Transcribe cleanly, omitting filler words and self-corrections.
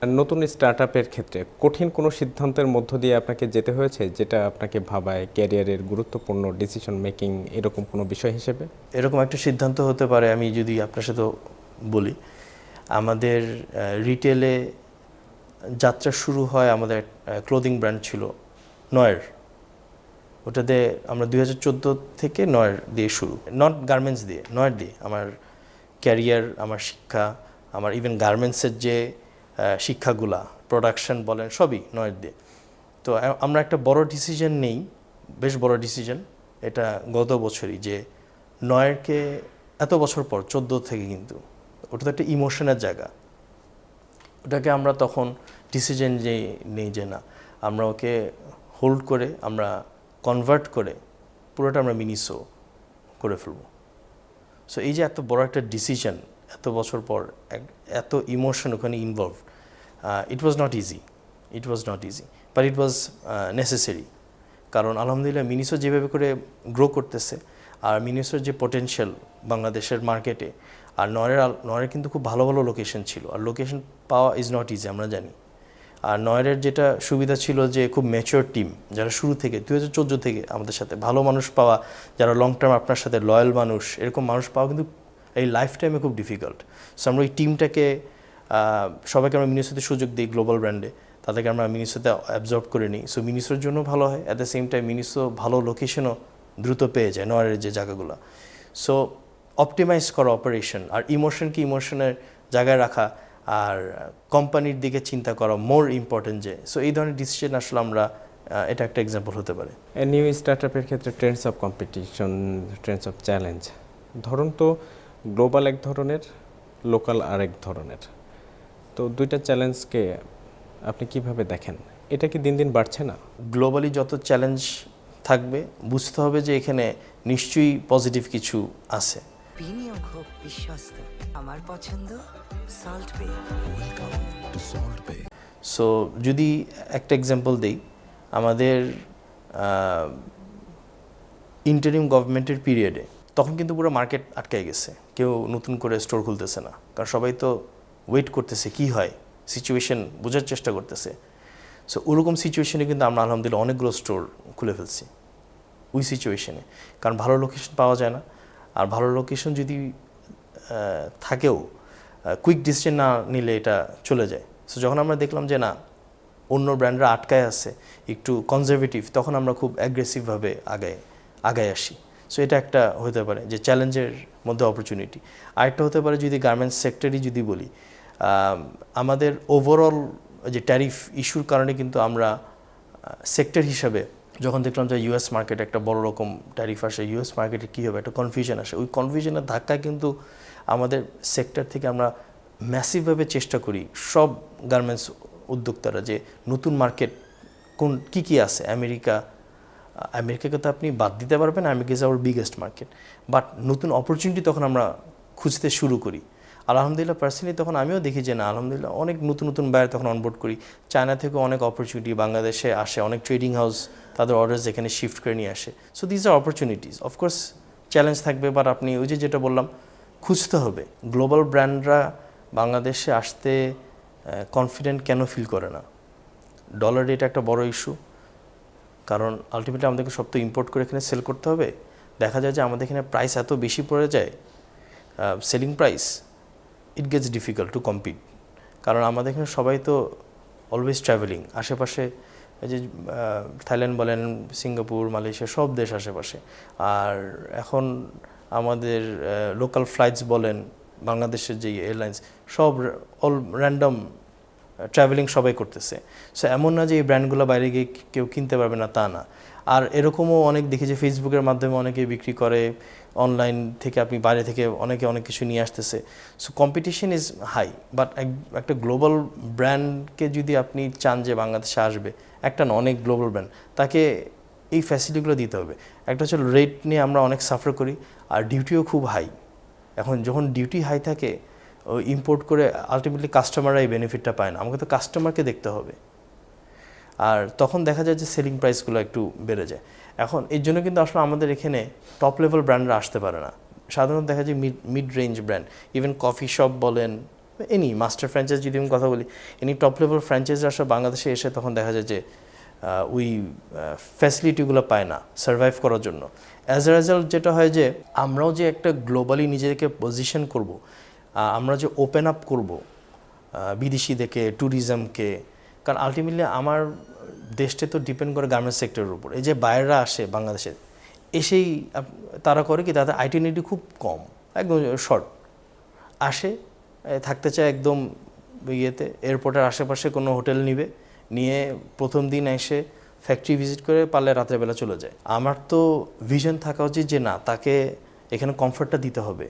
নতুন স্টার্টআপের ক্ষেত্রে কঠিন কোনো সিদ্ধান্তের মধ্য দিয়ে আপনাকে যেতে হয়েছে যেটা আপনাকে ভাবায় ক্যারিয়ারের গুরুত্বপূর্ণ ডিসিশন মেকিং এরকম কোনো বিষয় হিসেবে? এরকম একটা সিদ্ধান্ত হতে পারে, আমি যদি আপনার সাথে বলি, আমাদের রিটেলে যাত্রা শুরু হয়, আমাদের ক্লোদিং ব্র্যান্ড ছিল নয়ের। ওটাতে আমরা 2014 থেকে নয়ের দিয়ে শুরু, নট গার্মেন্টস দিয়ে, নয়ের দিয়ে আমার ক্যারিয়ার, আমার শিক্ষা, আমার ইভেন গার্মেন্টসের যে শিক্ষাগুলা, প্রোডাকশন বলেন, সবই নয়ের দিয়ে। তো আমরা একটা বড় ডিসিশন নেই, বেশ বড় ডিসিশন, এটা গত বছরই, যে নয়েরকে এত বছর পর 14 থেকে, কিন্তু ওটা তো একটা ইমোশনের জায়গা, ওটাকে আমরা তখন ডিসিশন নেই যে না, আমরা ওকে হোল্ড করে, আমরা কনভার্ট করে পুরোটা আমরা মিনিসো করে ফেলবো। সো এই যে এত বড় একটা ডিসিশন, এত বছর পর এত ইমোশন ওখানে involve, it was not easy, but it was necessary. কারণ আলহামদুলিল্লাহ মিনিসো যেভাবে করে গ্রো করতেছে, আর মিনিসোর যে পটেনশিয়াল বাংলাদেশের মার্কেটে, আর নয়ের কিন্তু খুব ভালো ভালো লোকেশন ছিল, আর লোকেশন পাওয়া ইজ নট ইজি, আমরা জানি। আর নয়ের যেটা সুবিধা ছিল যে খুব ম্যাচিওর টিম, যারা শুরু থেকে 2014 থেকে আমাদের সাথে, ভালো মানুষ পাওয়া, যারা লং টার্ম আপনার সাথে লয়াল মানুষ, এরকম মানুষ পাওয়া কিন্তু এই লাইফ টাইমে খুব ডিফিকাল্ট। সো আমরা ওই টিমটাকে সবাইকে আমরা মিনিসোতে সুযোগ দিই, গ্লোবাল ব্র্যান্ডে তাদেরকে আমরা মিনিসোতে অ্যাবজর্ব করে নিই। সো মিনিসোর জন্য ভালো হয়, at the same time Miniso ভালো লোকেশনও দ্রুত পেয়ে যায় নয়ারের যে জায়গাগুলো। সো অপটিমাইজ করা অপারেশন, আর ইমোশনকে ইমোশনের জায়গায় রাখা, আর কোম্পানির দিকে চিন্তা করা মোর ইম্পর্টেন্ট। যে সো এই ধরনের ডিসিশন আসলে আমরা, এটা একটা এক্সাম্পল হতে পারে। নিউ স্টার্টআপের ক্ষেত্রে Trends of competition, Trends of challenge, ধরুন তো গ্লোবাল এক ধরনের, লোকাল আরেক ধরনের, তো দুইটা চ্যালেঞ্জকে আপনি কিভাবে দেখেন? এটা কি দিন দিন বাড়ছে না? গ্লোবালি যত চ্যালেঞ্জ থাকবে, বুঝতে হবে যে এখানে নিশ্চয়ই পজিটিভ কিছু আছে। বিনিয়োগ হোক বিশ্বস্ত, আমার পছন্দ সল্ট বে। ওয়েলকাম টু সল্ট বে। সো যদি একটা এক্সাম্পল দেই, আমাদের ইন্টারিম গভর্নমেন্টের পিরিয়ডে তখন কিন্তু পুরো মার্কেট আটকায় গেছে, কেউ নতুন করে স্টোর খুলতেছে না, কারণ সবাই তো ওয়েট করতেছে কি হয়, সিচুয়েশন বোঝার চেষ্টা করতেছে। সো ওরকম সিচুয়েশনে কিন্তু আমরা আলহামদুলিল্লাহ অনেকগুলো স্টোর খুলে ফেলছি ওই সিচুয়েশনে, কারণ ভালো লোকেশন পাওয়া যায় না। আর ভালো লোকেশন যদি থাকেও, কুইক ডিসিশন না নিলে এটা চলে যায়। সো যখন আমরা দেখলাম যে না, অন্য ব্র্যান্ডরা আটকায় আছে, একটু কনজারভেটিভ, তখন আমরা খুব অ্যাগ্রেসিভভাবে আগায় আসি। সো এটা একটা হতে পারে যে চ্যালেঞ্জের মধ্যে অপরচুনিটি। আরেকটা হতে পারে, যদি গার্মেন্টস সেক্টরই যদি বলি, আমাদের ওভারঅল যে ট্যারিফ ইস্যুর কারণে কিন্তু আমরা সেক্টর হিসাবে যখন দেখলাম যে ইউএস মার্কেটে একটা বড় রকম ট্যারিফ আসে, ইউএস মার্কেটে কী হবে, একটা কনফিউশন আসে, ওই কনফিউশনের ধাক্কায় কিন্তু আমাদের সেক্টর থেকে আমরা ম্যাসিভভাবে চেষ্টা করি, সব গার্মেন্টস উদ্যোক্তারা, যে নতুন মার্কেট কী আছে। আমেরিকাকে তো আপনি বাদ দিতে পারবেন, America is our biggest market, but নতুন অপরচুনিটি তখন আমরা খুঁজতে শুরু করি। আলহামদুলিল্লাহ পার্সোনালি তখন আমিও দেখি যে না, আলহামদুলিল্লাহ অনেক নতুন নতুন বায়ার তখন অনবোর্ড করি। চায়না থেকে অনেক অপরচুনিটি বাংলাদেশে আসে, অনেক ট্রেডিং হাউস তাদের অর্ডার এখানে শিফট করে নিয়ে আসে। So these are opportunities. Of course challenge থাকবে, বাট আপনি ওই যেটা বললাম, খুঁজতে হবে। গ্লোবাল ব্র্যান্ডরা বাংলাদেশে আসতে কনফিডেন্ট কেন ফিল করে না? ডলার রেট একটা বড় ইস্যু, কারণ আলটিমেটলি আমাদেরকে সব তো ইম্পোর্ট করে এখানে সেল করতে হবে। দেখা যায় যে আমাদের এখানে প্রাইস এত বেশি পড়ে যায়, selling price, it gets difficult to compete. কারণ আমাদের এখানে সবাই তো অলওয়েজ ট্রাভেলিং, আশেপাশে এই যে থাইল্যান্ড বলেন, সিঙ্গাপুর, মালয়েশিয়া, সব দেশ আশেপাশে। আর এখন আমাদের লোকাল ফ্লাইটস বলেন, বাংলাদেশের যে এয়ারলাইন্স, সব অল র্যান্ডম ট্রাভেলিং সবাই করতেছে। সো এমন না যে এই ব্র্যান্ডগুলো বাইরে গিয়ে কেউ কিনতে পারবে না, তা না। আর এরকমও অনেক দেখি যে ফেসবুকের মাধ্যমে অনেকে বিক্রি করে, অনলাইন থেকে আপনি বাইরে থেকে অনেকে অনেক কিছু নিয়ে আসতেছে। So competition is high, but একটা গ্লোবাল ব্র্যান্ডকে যদি আপনি চান যে বাংলাদেশে আসবে, একটা না, অনেক গ্লোবাল ব্র্যান্ড, তাকে এই ফ্যাসিলিটিগুলো দিতে হবে। একটা হচ্ছে রেট নিয়ে আমরা অনেক সাফার করি, আর ডিউটিও খুব হাই। এখন যখন ডিউটি হাই থাকে, ইম্পোর্ট করে আলটিমেটলি কাস্টমাররা এই বেনিফিটটা পায় না, আমাকে তো কাস্টমারকে দেখতে হবে। আর তখন দেখা যায় যে সেলিং প্রাইসগুলো একটু বেড়ে যায়। এখন এর জন্য কিন্তু আসলে আমাদের এখানে টপ লেভেল ব্র্যান্ডরা আসতে পারে না। সাধারণত দেখা যায় mid range brand, even coffee shop বলেন, এনি মাস্টার ফ্র্যাঞ্চাইজ যদি আমি কথা বলি, এনি টপ লেভেল ফ্র্যাঞ্চাইজ আসলে বাংলাদেশে এসে তখন দেখা যায় যে ওই ফ্যাসিলিটিগুলো পায় না সার্ভাইভ করার জন্য। অ্যাজ এ রেজাল্ট যেটা হয় যে আমরাও যে একটা গ্লোবালি নিজেদেরকে পজিশন করব, আমরা যে ওপেন আপ করব বিদেশিদেরকে, ট্যুরিজমকে, কারণ আলটিমেটলি আমার দেশটা তো ডিপেন্ড করে গার্মেন্টস সেক্টরের উপর। এই যে বাইরেরা আসে বাংলাদেশে এসেই তারা করে কি, তাদের আইটিনিটি খুব কম, একদম শর্ট, আসে থাকতে চায় একদম ইয়েতে, এয়ারপোর্টের আশেপাশে কোনো হোটেল নিবে, নিয়ে প্রথম দিন এসে ফ্যাক্টরি ভিজিট করে পারলে রাতের বেলা চলে যায়। আমার তো ভিশন থাকা উচিত যে না, তাকে এখানে কমফর্টটা দিতে হবে,